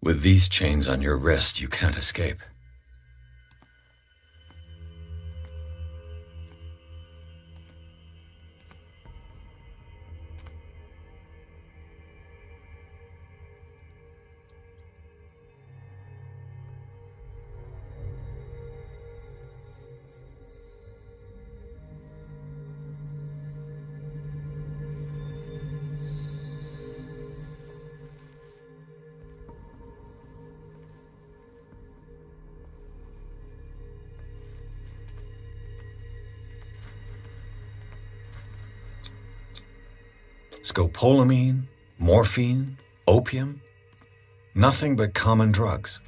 With these chains on your wrist, you can't escape. Scopolamine, morphine, opium, nothing but common drugs.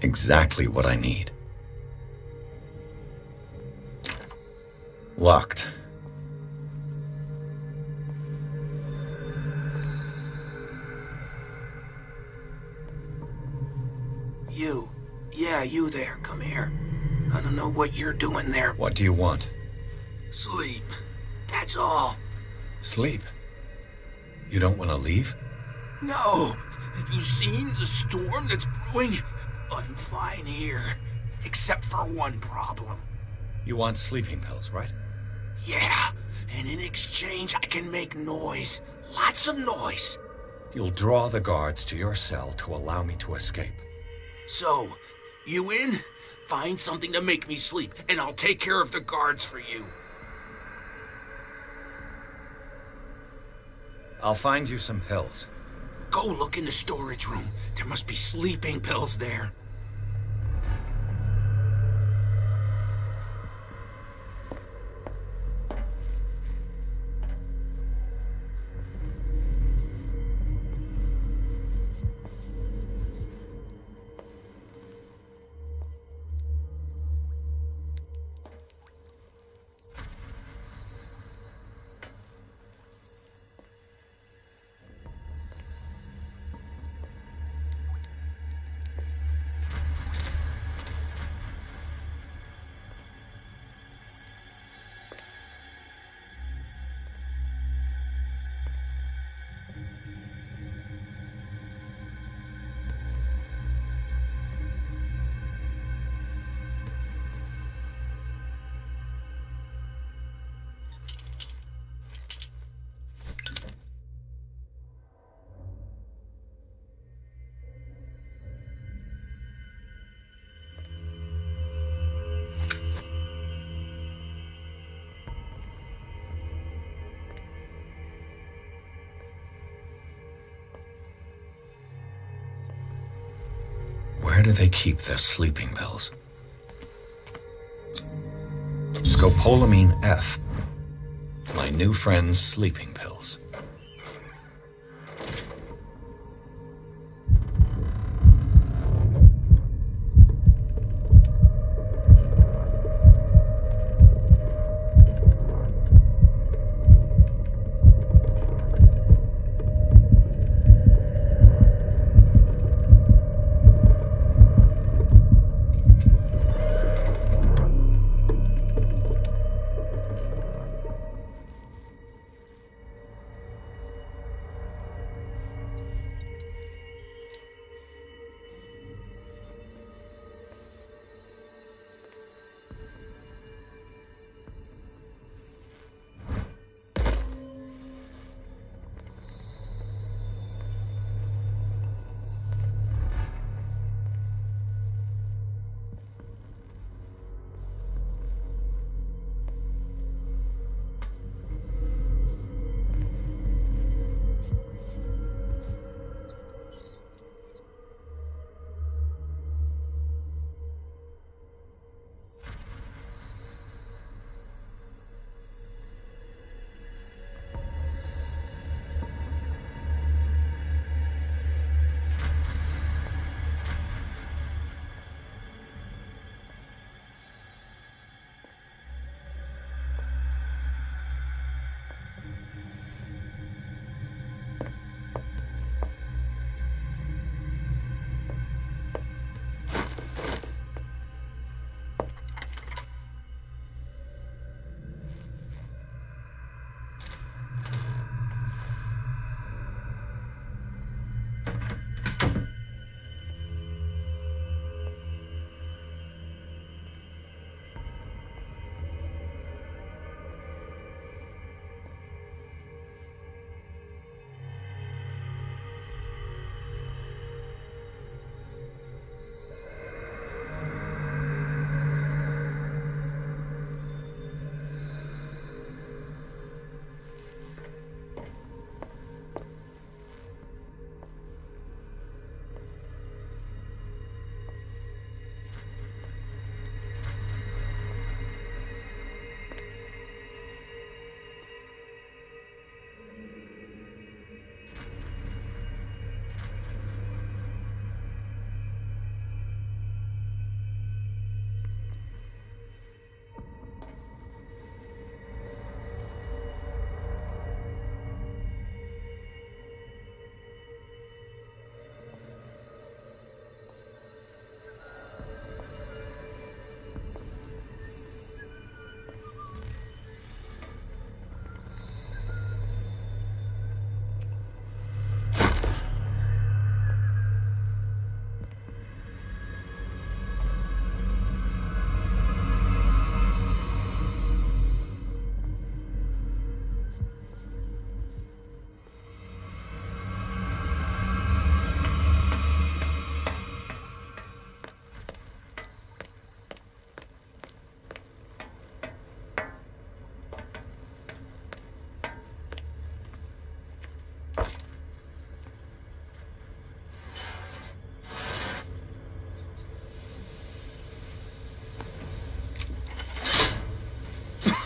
Exactly what I need. Locked. You. Yeah, you there. Come here. I don't know what you're doing there. What do you want? Sleep. That's all. Sleep? You don't want to leave? No. Have you seen the storm that's brewing? I'm fine here. Except for one problem. You want sleeping pills, right? Yeah. And in exchange, I can make noise. Lots of noise. You'll draw the guards to your cell to allow me to escape. So, you in? Find something to make me sleep, and I'll take care of the guards for you. I'll find you some pills. Go look in the storage room. There must be sleeping pills there. Where do they keep their sleeping pills? Scopolamine F. My new friend's sleeping pills.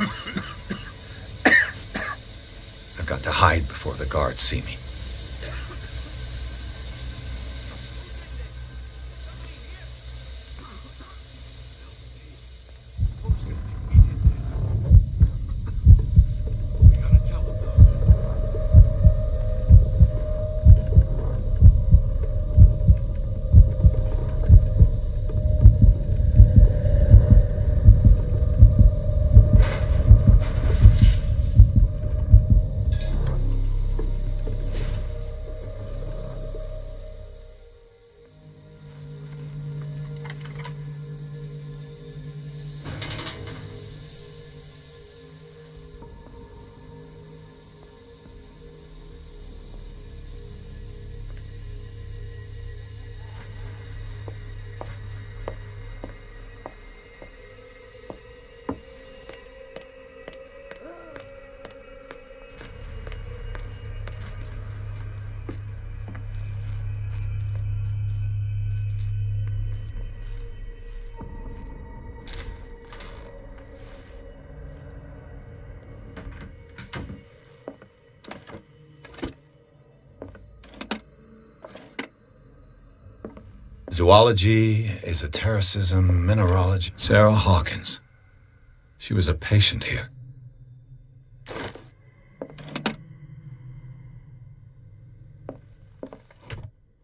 I've got to hide before the guards see me. Zoology, esotericism, mineralogy. Sarah Hawkins. She was a patient here.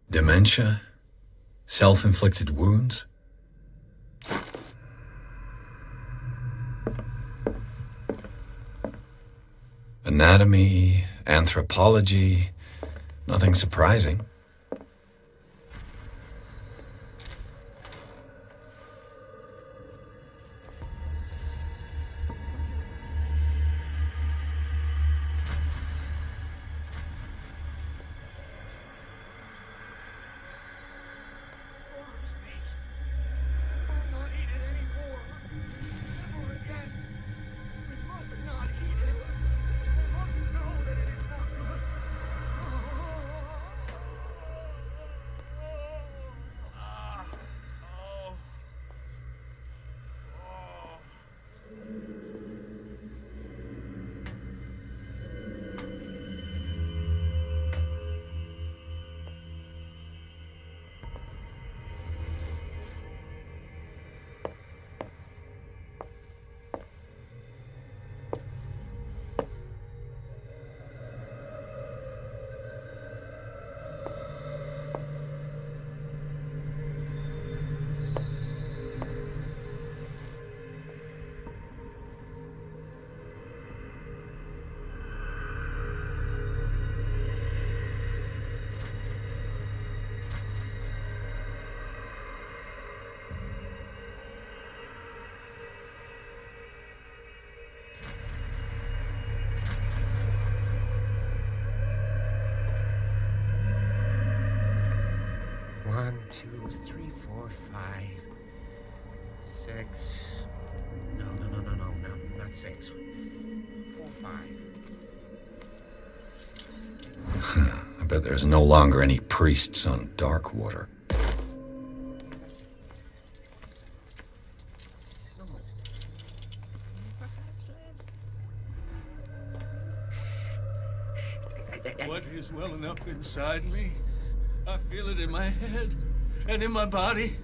Dementia? Self-inflicted wounds? Anatomy, anthropology, nothing surprising. One, two, three, four, five, six. No, not six. 4, 5. I bet there's no longer any priests on Darkwater. What is welling up inside me? I feel it in my head and in my body.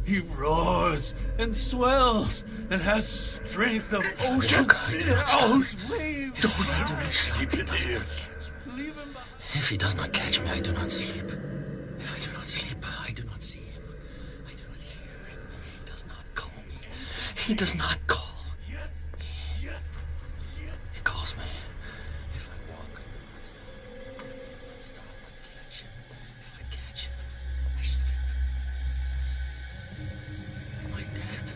He roars and swells and has strength of ocean billows, waves. Don't let me sleep in here. Leave him behind. If he does not catch me, I do not sleep. If I do not sleep, I do not see him. I do not hear him. He does not call me. He does not call. He calls me. If I walk, I do not stop. If I stop, I catch him. If I catch him, I sleep. Am I dead?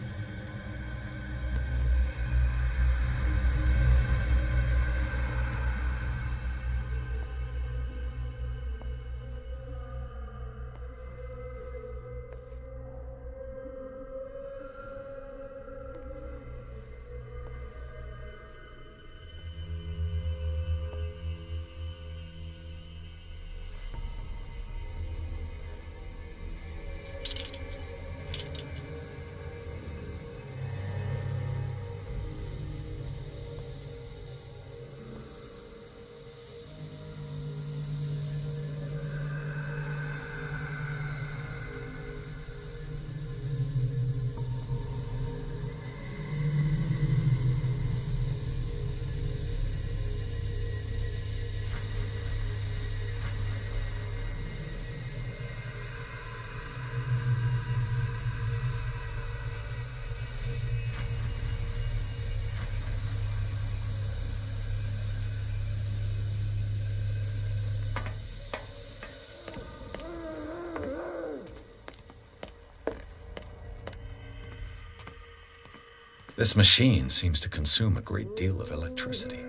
This machine seems to consume a great deal of electricity.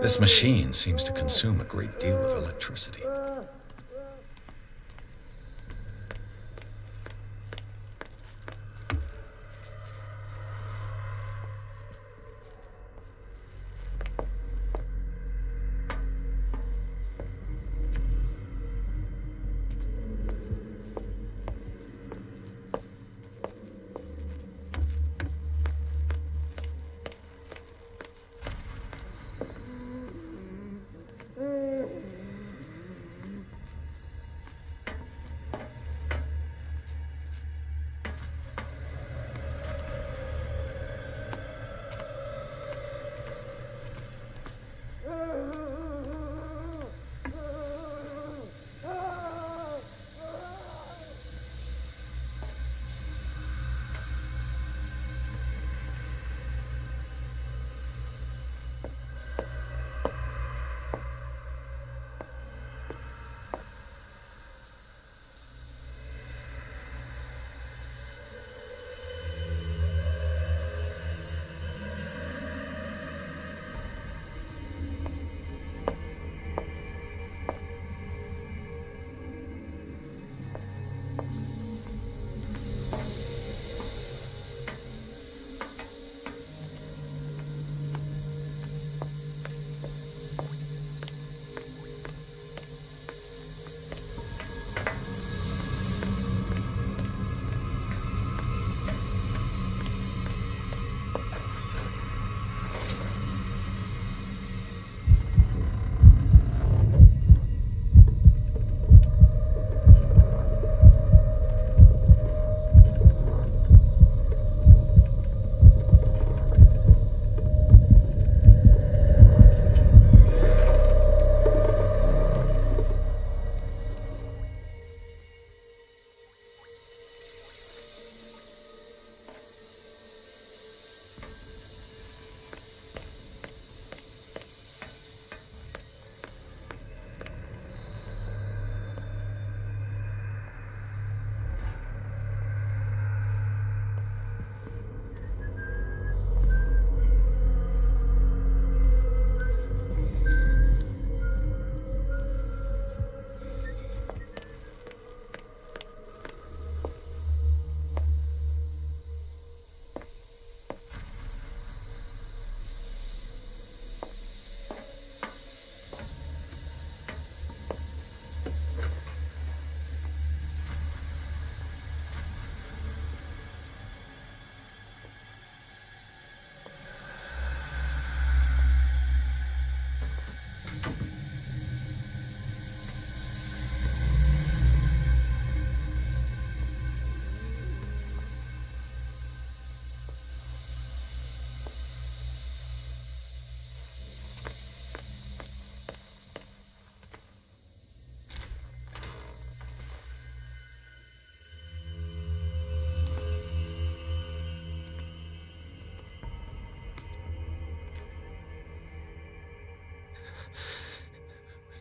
This machine seems to consume a great deal of electricity.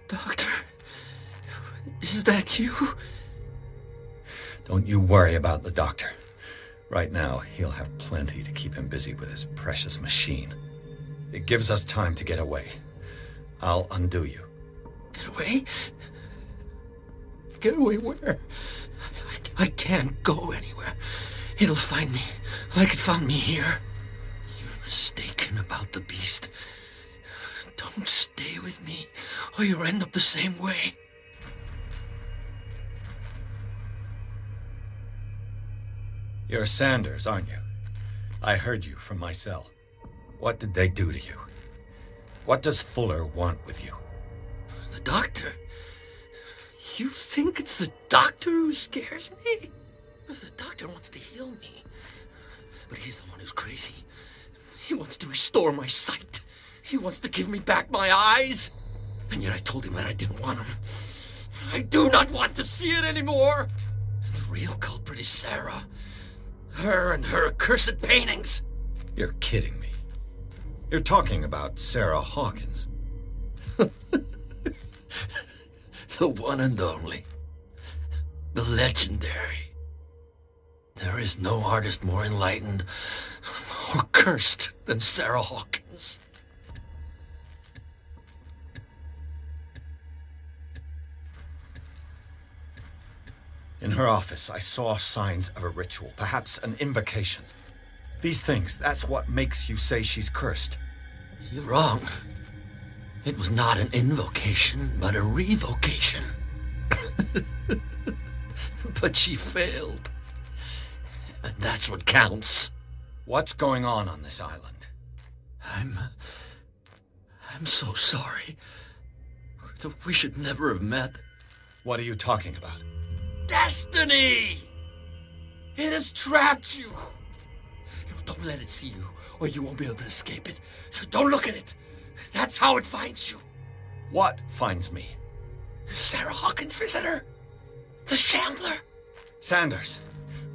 Doctor, is that you? Don't you worry about the doctor. Right now, he'll have plenty to keep him busy with his precious machine. It gives us time to get away. I'll undo you. Get away? Get away where? I can't go anywhere. It'll find me like it found me here. You're mistaken about the beast. Don't stay with me, or you'll end up the same way. You're Sanders, aren't you? I heard you from my cell. What did they do to you? What does Fuller want with you? The doctor? You think it's the doctor who scares me? The doctor wants to heal me. But he's the one who's crazy. He wants to restore my sight. He wants to give me back my eyes. And yet I told him that I didn't want them. I do not want to see it anymore. The real culprit is Sarah. Her and her accursed paintings. You're kidding me. You're talking about Sarah Hawkins. The one and only. The legendary. There is no artist more enlightened or cursed than Sarah Hawkins. In her office, I saw signs of a ritual, perhaps an invocation. These things, that's what makes you say she's cursed. You're wrong. It was not an invocation, but a revocation. But she failed. And that's what counts. What's going on this island? I'm so sorry. We should never have met. What are you talking about? Destiny! It has trapped you. Don't let it see you, or you won't be able to escape it. Don't look at it. That's how it finds you. What finds me? Sarah Hawkins' visitor. The Shambler. Sanders,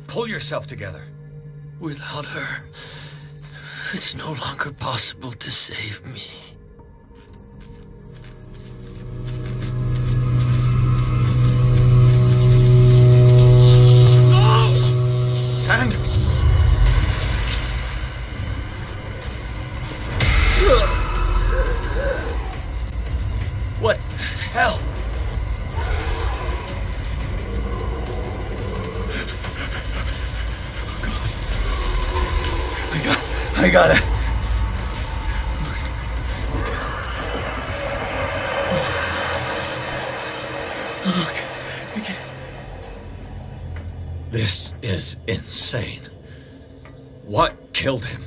pull yourself together. Without her, it's no longer possible to save me. Sanders! What hell? I gotta. Okay. This is insane. What killed him?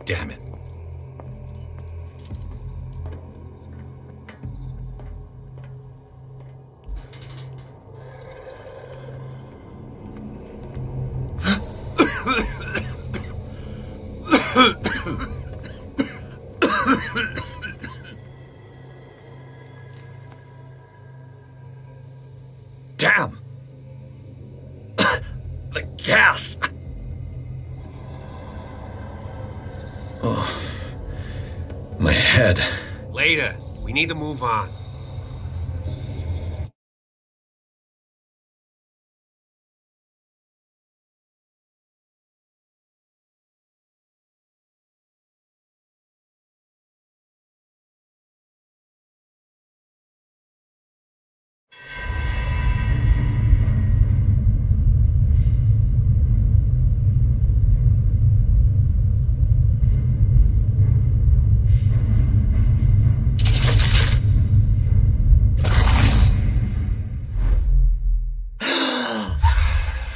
Damn it. Damn! The gas! Oh, my head. Later. We need to move on.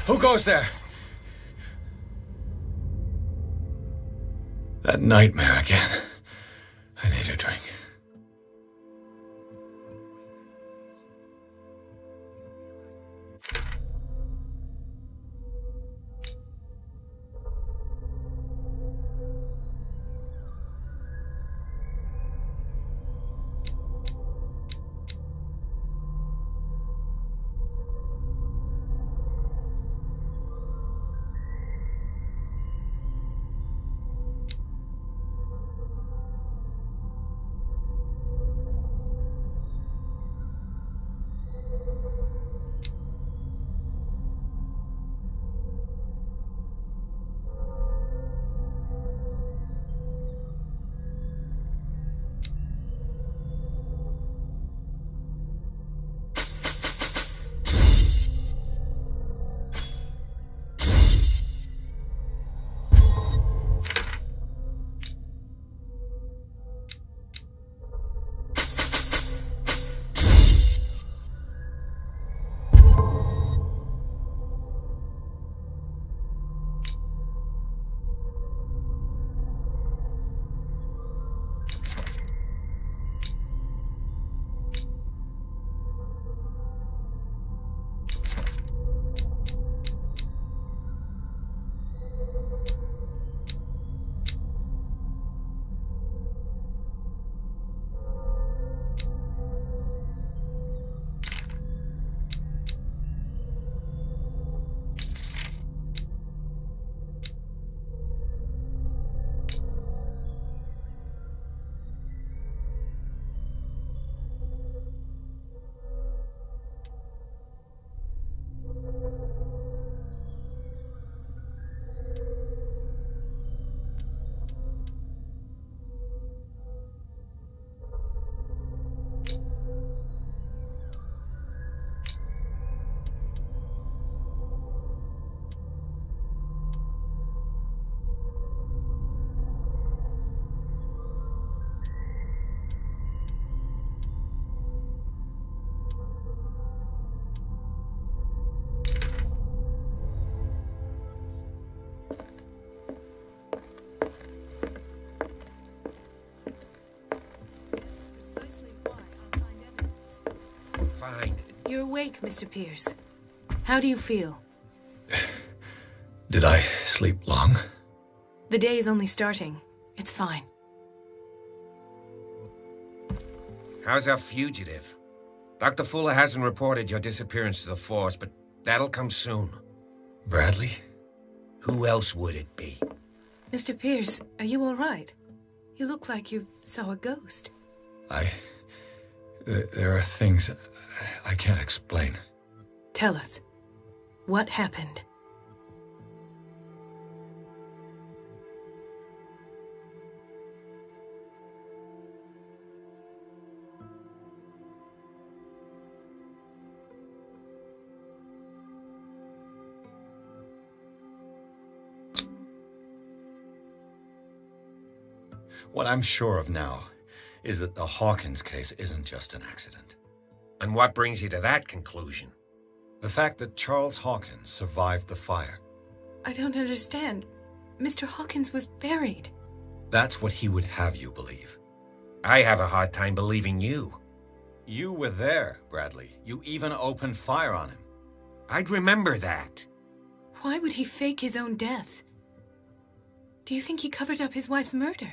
Who goes there? That nightmare again. I need a drink. fine. You're awake, Mr. Pierce. How do you feel? Did I sleep long? The day is only starting. It's fine. How's our fugitive? Dr. Fuller hasn't reported your disappearance to the force, but that'll come soon. Bradley? Who else would it be? Mr. Pierce, are you all right? You look like you saw a ghost. There are things I can't explain. Tell us. What happened? What I'm sure of now is that the Hawkins case isn't just an accident. And what brings you to that conclusion? The fact that Charles Hawkins survived the fire. I don't understand. Mr. Hawkins was buried. That's what he would have you believe. I have a hard time believing you. You were there, Bradley. You even opened fire on him. I'd remember that. Why would he fake his own death? Do you think he covered up his wife's murder?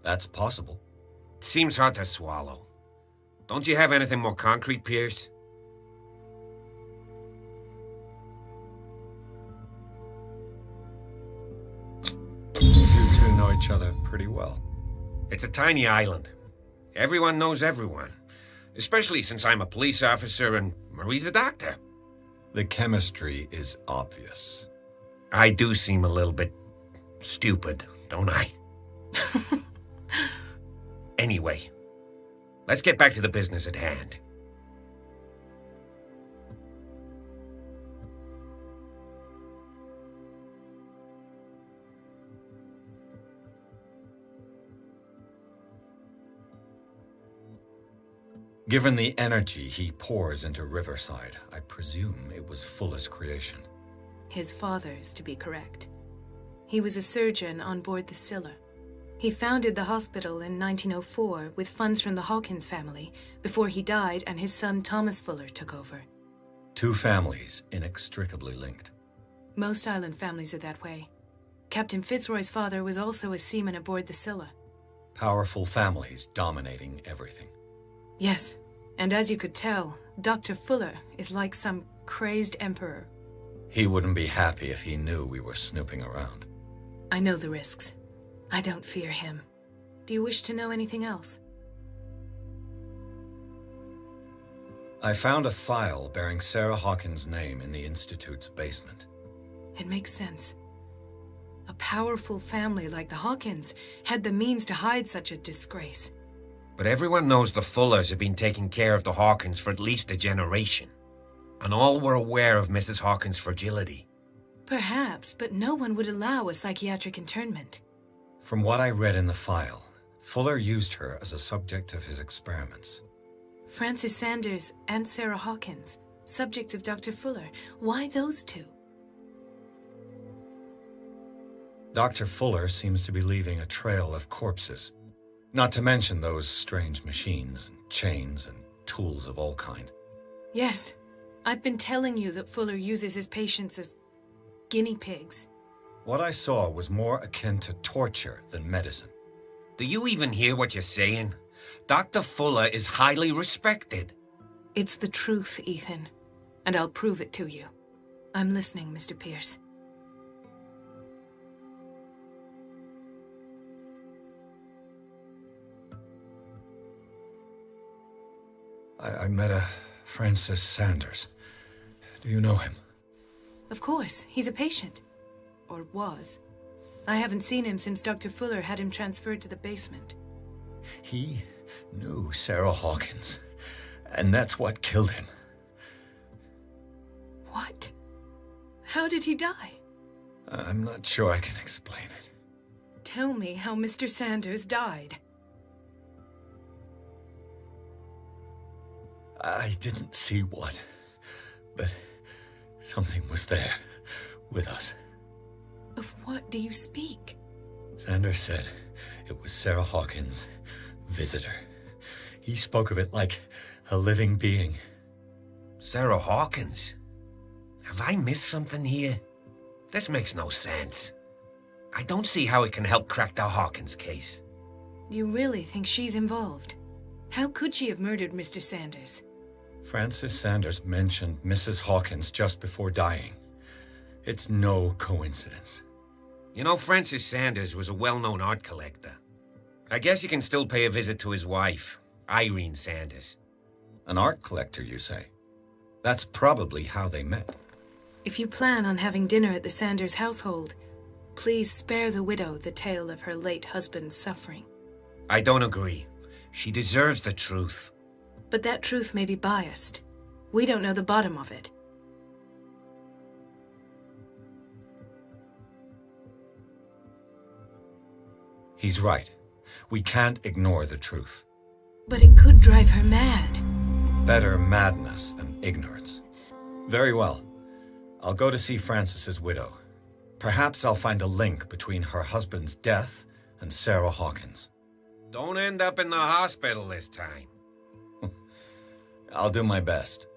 That's possible. Seems hard to swallow. Don't you have anything more concrete, Pierce? You two know each other pretty well. It's a tiny island. Everyone knows everyone. Especially since I'm a police officer and Marie's a doctor. The chemistry is obvious. I do seem a little bit stupid, don't I? Anyway, let's get back to the business at hand. Given the energy he pours into Riverside, I presume it was Fuller's creation. His father's, to be correct. He was a surgeon on board the Scylla. He founded the hospital in 1904 with funds from the Hawkins family before he died and his son Thomas Fuller took over. Two families inextricably linked. Most island families are that way. Captain Fitzroy's father was also a seaman aboard the Scylla. Powerful families dominating everything. Yes, and as you could tell, Dr. Fuller is like some crazed emperor. He wouldn't be happy if he knew we were snooping around. I know the risks. I don't fear him. Do you wish to know anything else? I found a file bearing Sarah Hawkins' name in the Institute's basement. It makes sense. A powerful family like the Hawkins had the means to hide such a disgrace. But everyone knows the Fullers have been taking care of the Hawkins for at least a generation. And all were aware of Mrs. Hawkins' fragility. Perhaps, but no one would allow a psychiatric internment. From what I read in the file, Fuller used her as a subject of his experiments. Francis Sanders and Sarah Hawkins, subjects of Dr. Fuller. Why those two? Dr. Fuller seems to be leaving a trail of corpses. Not to mention those strange machines, and chains, and tools of all kind. Yes, I've been telling you that Fuller uses his patients as guinea pigs. What I saw was more akin to torture than medicine. Do you even hear what you're saying? Dr. Fuller is highly respected. It's the truth, Ethan, and I'll prove it to you. I'm listening, Mr. Pierce. I met a Francis Sanders. Do you know him? Of course, he's a patient. Or was. I haven't seen him since Dr. Fuller had him transferred to the basement. He knew Sarah Hawkins, and that's what killed him. What? How did he die? I'm not sure I can explain it. Tell me how Mr. Sanders died. I didn't see what, but something was there with us. Of what do you speak? Sanders said it was Sarah Hawkins' visitor. He spoke of it like a living being. Sarah Hawkins? Have I missed something here? This makes no sense. I don't see how it can help crack the Hawkins case. You really think she's involved? How could she have murdered Mr. Sanders? Francis Sanders mentioned Mrs. Hawkins just before dying. It's no coincidence. You know, Francis Sanders was a well-known art collector. I guess you can still pay a visit to his wife, Irene Sanders. An art collector, you say? That's probably how they met. If you plan on having dinner at the Sanders household, please spare the widow the tale of her late husband's suffering. I don't agree. She deserves the truth. But that truth may be biased. We don't know the bottom of it. He's right. We can't ignore the truth. But it could drive her mad. Better madness than ignorance. Very well. I'll go to see Francis's widow. Perhaps I'll find a link between her husband's death and Sarah Hawkins. Don't end up in the hospital this time. I'll do my best.